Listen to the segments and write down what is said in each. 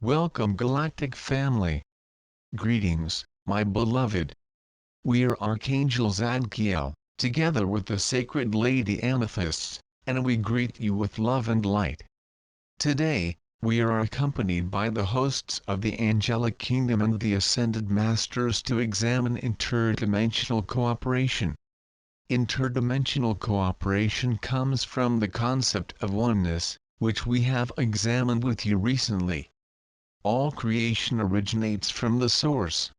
Welcome Galactic family. Greetings, my beloved. We are Archangel Zadkiel, together with the Sacred Lady Amethyst, and we greet you with love and light. Today, we are accompanied by the hosts of the Angelic Kingdom and the Ascended Masters to examine interdimensional cooperation. Interdimensional cooperation comes from the concept of oneness, which we have examined with you recently. All creation originates from the source.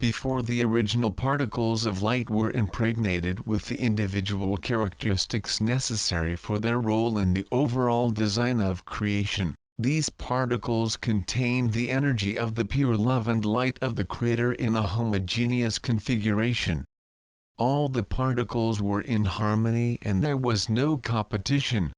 Before the original particles of light were impregnated with the individual characteristics necessary for their role in the overall design of creation, these particles contained the energy of the pure love and light of the Creator in a homogeneous configuration. All the particles were in harmony and there was no competition.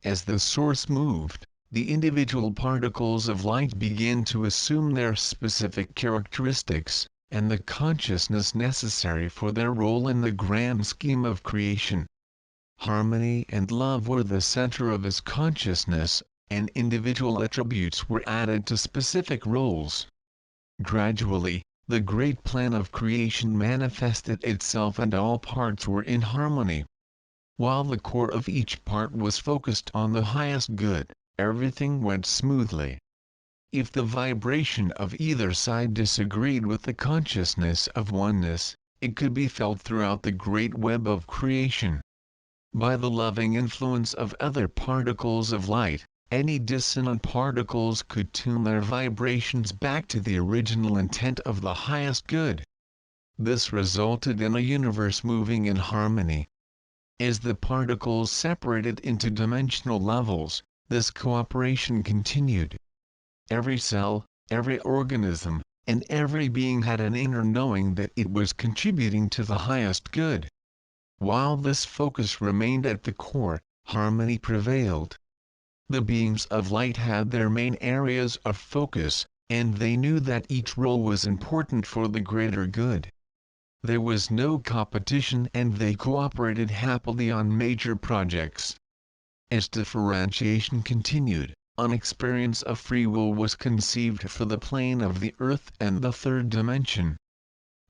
As the source moved, the individual particles of light begin to assume their specific characteristics, and the consciousness necessary for their role in the grand scheme of creation. Harmony and love were the center of his consciousness, and individual attributes were added to specific roles. Gradually, the great plan of creation manifested itself and all parts were in harmony. While the core of each part was focused on the highest good, everything went smoothly. If the vibration of either side disagreed with the consciousness of oneness, it could be felt throughout the great web of creation. By the loving influence of other particles of light, any dissonant particles could tune their vibrations back to the original intent of the highest good. This resulted in a universe moving in harmony. As the particles separated into dimensional levels, this cooperation continued. Every cell, every organism, and every being had an inner knowing that it was contributing to the highest good. While this focus remained at the core, harmony prevailed. The beings of light had their main areas of focus, and they knew that each role was important for the greater good. There was no competition and they cooperated happily on major projects. As differentiation continued, an experience of free will was conceived for the plane of the earth and the third dimension.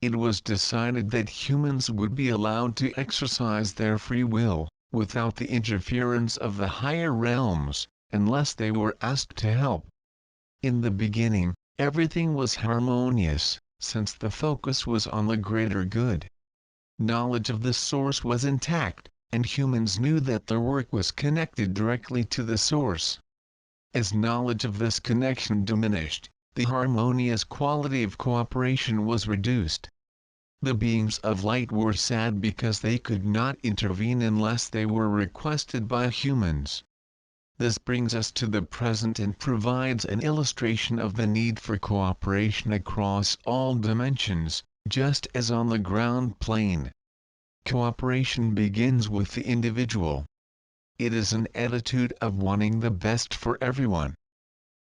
It was decided that humans would be allowed to exercise their free will, without the interference of the higher realms, unless they were asked to help. In the beginning, everything was harmonious, since the focus was on the greater good. Knowledge of the source was intact, and humans knew that their work was connected directly to the source. As knowledge of this connection diminished, the harmonious quality of cooperation was reduced. The beings of light were sad because they could not intervene unless they were requested by humans. This brings us to the present and provides an illustration of the need for cooperation across all dimensions, just as on the ground plane. Cooperation begins with the individual. It is an attitude of wanting the best for everyone.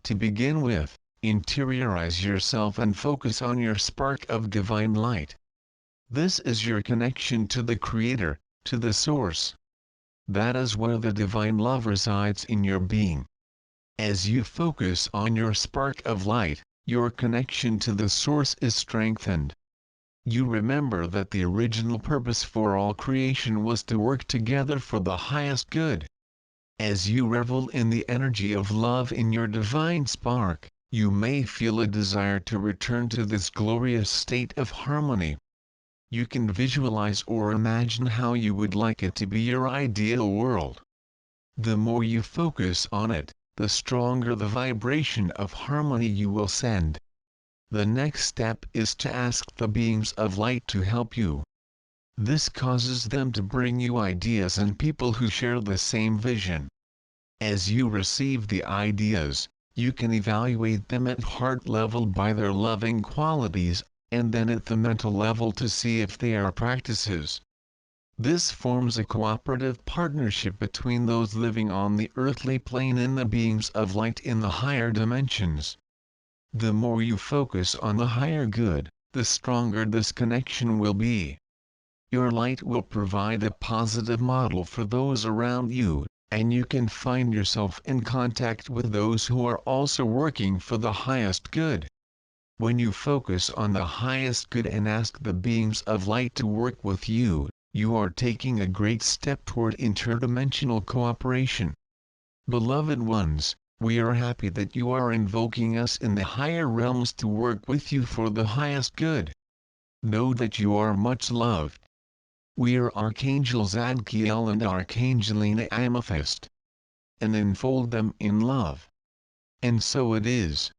To begin with, interiorize yourself and focus on your spark of divine light. This is your connection to the Creator, to the Source. That is where the divine love resides in your being. As you focus on your spark of light, your connection to the Source is strengthened. You remember that the original purpose for all creation was to work together for the highest good. As you revel in the energy of love in your divine spark, you may feel a desire to return to this glorious state of harmony. You can visualize or imagine how you would like it to be your ideal world. The more you focus on it, the stronger the vibration of harmony you will send. The next step is to ask the beings of light to help you. This causes them to bring you ideas and people who share the same vision. As you receive the ideas, you can evaluate them at heart level by their loving qualities, and then at the mental level to see if they are practices. This forms a cooperative partnership between those living on the earthly plane and the beings of light in the higher dimensions. The more you focus on the higher good, the stronger this connection will be. Your light will provide a positive model for those around you, and you can find yourself in contact with those who are also working for the highest good. When you focus on the highest good and ask the beings of light to work with you, you are taking a great step toward interdimensional cooperation. Beloved ones, we are happy that you are invoking us in the higher realms to work with you for the highest good. Know that you are much loved. We are Archangel Zadkiel and Archangelina Amethyst. And enfold them in love. And so it is.